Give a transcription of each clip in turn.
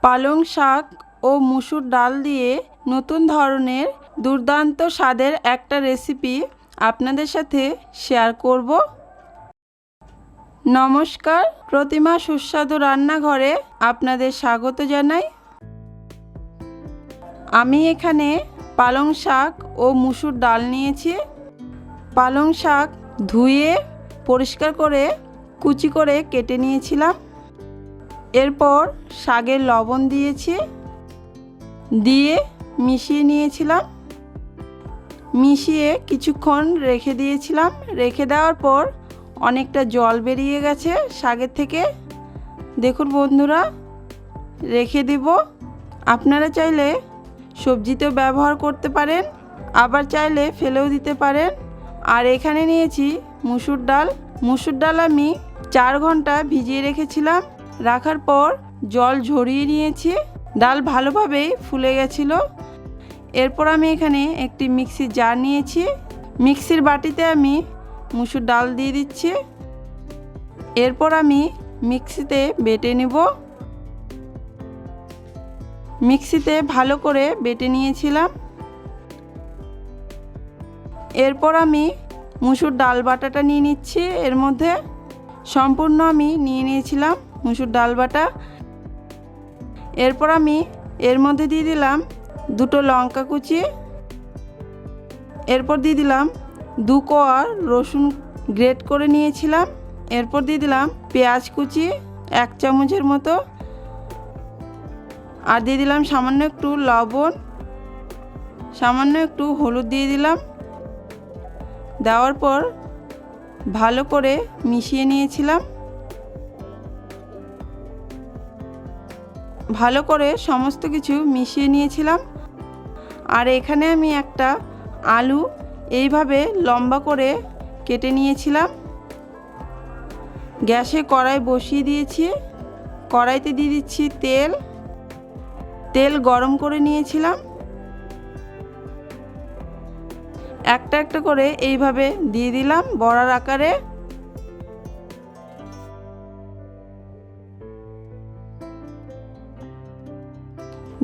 পালং শাক ও মুসুর ডাল দিয়ে নতুন ধরনের দুর্দান্ত স্বাদের একটা রেসিপি আপনাদের সাথে শেয়ার করব। নমস্কার, প্রতিমা সুস্বাদু রান্নাঘরে আপনাদের স্বাগত জানাই। আমি এখানে পালং শাক ও মুসুর ডাল নিয়েছি। পালং শাক ধুয়ে পরিষ্কার করে কুচি করে কেটে নিয়েছিলাম। এরপর শাকে লবণ দিয়েছি, দিয়ে মিশিয়ে নিয়েছিলাম। মিশিয়ে কিছুক্ষণ রেখে দিয়েছিলাম। রেখে দেওয়ার পর অনেকটা জল বেরিয়ে গেছে শাকের থেকে। দেখুন বন্ধুরা, রেখে দিব। আপনারা চাইলে সবজিতেও ব্যবহার করতে পারেন, আবার চাইলে ফেলেও দিতে পারেন। আর এখানে নিয়েছি মুসুর ডাল। মুসুর ডাল আমি 4 ঘন্টা ভিজিয়ে রেখেছিলাম। রাখার পর জল ঝরিয়ে নিয়েছি। ডাল ভালোভাবেই ফুলে গেছিল। এরপর আমি এখানে একটি মিক্সির জার নিয়েছি। মিক্সির বাটিতে আমি মুসুর ডাল দিয়ে দিচ্ছি। এরপর আমি মিক্সিতে বেটে নেব। মিক্সিতে ভালো করে বেটে নিয়েছিলাম। এরপর আমি মুসুর ডাল বাটাটা নিয়ে নিচ্ছি। এর মধ্যে সম্পূর্ণ আমি নিয়ে নিয়েছিলাম মুসুর ডাল বাটা। এরপর আমি এর মধ্যে দিয়ে দিলাম 2 লঙ্কা কুচি। এরপর দিয়ে দিলাম 2 কোয়া রসুন গ্রেট করে নিয়েছিলাম। এরপর দিয়ে দিলাম পেঁয়াজ কুচি 1 চামচের মতো। আর দিয়ে দিলাম সামান্য একটু লবণ, সামান্য একটু হলুদ দিয়ে দিলাম। দেওয়ার পর ভালো করে মিশিয়ে নিয়েছিলাম। ভালো করে সমস্ত কিছু মিশিয়ে নিয়েছিলাম। আর এখানে আমি একটা আলু এইভাবে লম্বা করে কেটে নিয়েছিলাম। গ্যাসে কড়াই বসিয়ে দিয়েছি। কড়াইতে দিয়ে দিচ্ছি তেল। তেল গরম করে নিয়েছিলাম। একটা একটা করে এইভাবে দিয়ে দিলাম বড়ার আকারে।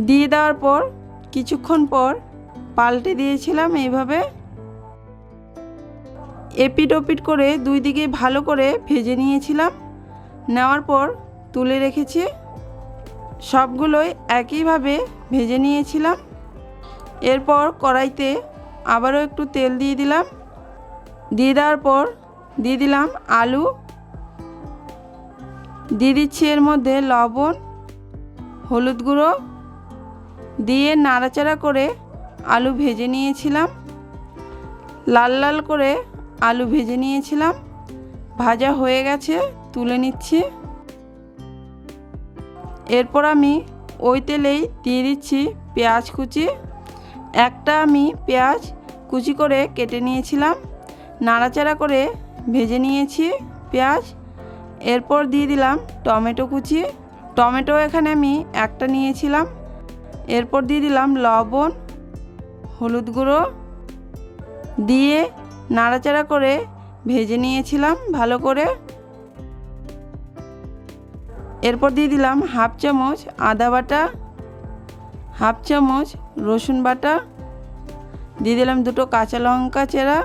দিয়ে দেওয়ার পর কিছুক্ষণ পর পাল্টে দিয়েছিলাম এইভাবে। এপিট ওপিট করে 2 দিকে ভালো করে ভেজে নিয়েছিলাম। নেওয়ার পর তুলে রেখেছি। সবগুলোই একইভাবে ভেজে নিয়েছিলাম। এরপর কড়াইতে আবারও একটু তেল দিয়ে দিলাম। দিয়ে দেওয়ার পর দিয়ে দিলাম আলু। দিয়ে দিচ্ছি এর মধ্যে লবণ, হলুদ গুঁড়ো দিয়ে নাড়াচাড়া করে আলু ভেজে নিয়েছিলাম। লাল লাল করে আলু ভেজে নিয়েছিলাম। ভাজা হয়ে গেছে, তুলে নিচ্ছি। এরপর আমি ওই তেলেই দিয়ে দিচ্ছি পেঁয়াজ কুচি। একটা আমি পেঁয়াজ কুচি করে কেটে নিয়েছিলাম। নাড়াচাড়া করে ভেজে নিয়েছি পেঁয়াজ। এরপর দিয়ে দিলাম টমেটো কুচি। টমেটো এখানে আমি একটা নিয়েছিলাম। এরপর দিয়ে দিলাম লবণ, হলুদ গুঁড়ো দিয়ে নাড়াচাড়া করে ভেজে নিয়েছিলাম ভালো করে। এরপর দিয়ে দিলাম 1/2 চামচ আদা বাটা, 1/2 চামচ রসুন বাটা, দিয়ে দিলাম 2 কাঁচা লঙ্কা চেরা।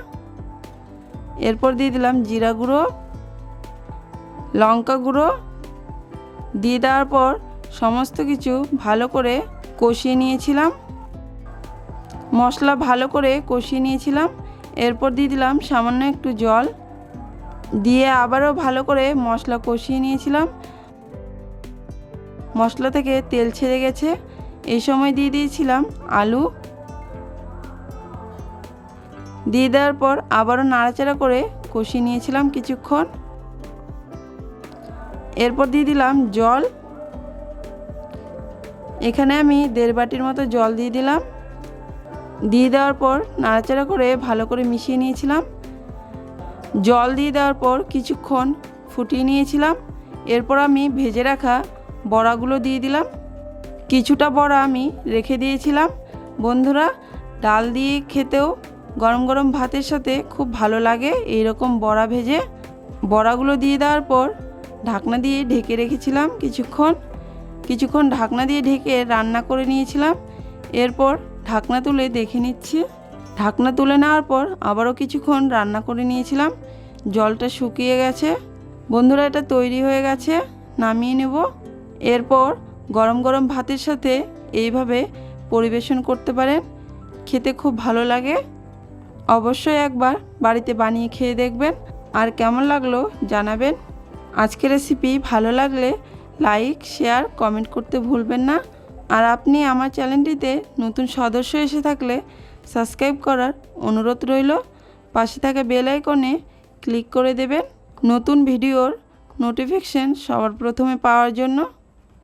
এরপর দিয়ে দিলাম জিরা গুঁড়ো, লঙ্কা গুঁড়ো। দিয়ে দেওয়ার পর সমস্ত কিছু ভালো করে কষিয়ে নিয়েছিলাম। মশলা ভালো করে কষিয়ে নিয়েছিলাম। এরপর দিয়ে দিলাম সামান্য একটু জল, দিয়ে আবারও ভালো করে মশলা কষিয়ে নিয়েছিলাম। মশলা থেকে তেল ছেড়ে গেছে। এই সময় দিয়ে দিয়েছিলাম আলু। দিয়ে দেওয়ার পর আবারও নাড়াচাড়া করে কষিয়ে নিয়েছিলাম কিছুক্ষণ। এরপর দিয়ে দিলাম জল। এখানে আমি 1.5 বাটির মতো জল দিয়ে দিলাম। দিয়ে দেওয়ার পর নাড়াচাড়া করে ভালো করে মিশিয়ে নিয়েছিলাম। জল দিয়ে দেওয়ার পর কিছুক্ষণ ফুটিয়ে নিয়েছিলাম। এরপর আমি ভেজে রাখা বড়াগুলো দিয়ে দিলাম। কিছুটা বড়া আমি রেখে দিয়েছিলাম। বন্ধুরা, ডাল দিয়ে খেতেও গরম গরম ভাতের সাথে খুব ভালো লাগে এই রকম বড়া ভেজে। বড়াগুলো দিয়ে দেওয়ার পর ঢাকনা দিয়ে ঢেকে রেখেছিলাম কিছুক্ষণ। কিছুক্ষণ ঢাকনা দিয়ে ঢেকে রান্না করে নিয়েছিলাম। এরপর ঢাকনা তুলে দেখে নিচ্ছি। ঢাকনা তুলে নেওয়ার পর আবারও কিছুক্ষণ রান্না করে নিয়েছিলাম। জলটা শুকিয়ে গেছে। বন্ধুরা, এটা তৈরি হয়ে গেছে, নামিয়ে নেব। এরপর গরম গরম ভাতের সাথে এইভাবে পরিবেশন করতে পারেন, খেতে খুব ভালো লাগে। অবশ্যই একবার বাড়িতে বানিয়ে খেয়ে দেখবেন, আর কেমন লাগলো জানাবেন। আজকের রেসিপি ভালো লাগলে লাইক, শেয়ার, কমেন্ট করতে ভুলবেন না। আর আপনি আমার চ্যানেলটিতে নতুন সদস্য এসে থাকলে সাবস্ক্রাইব করার অনুরোধ রইল। পাশে থাকা বেল আইকনে ক্লিক করে দেবেন নতুন ভিডিওর নোটিফিকেশন সবার প্রথমে পাওয়ার জন্য।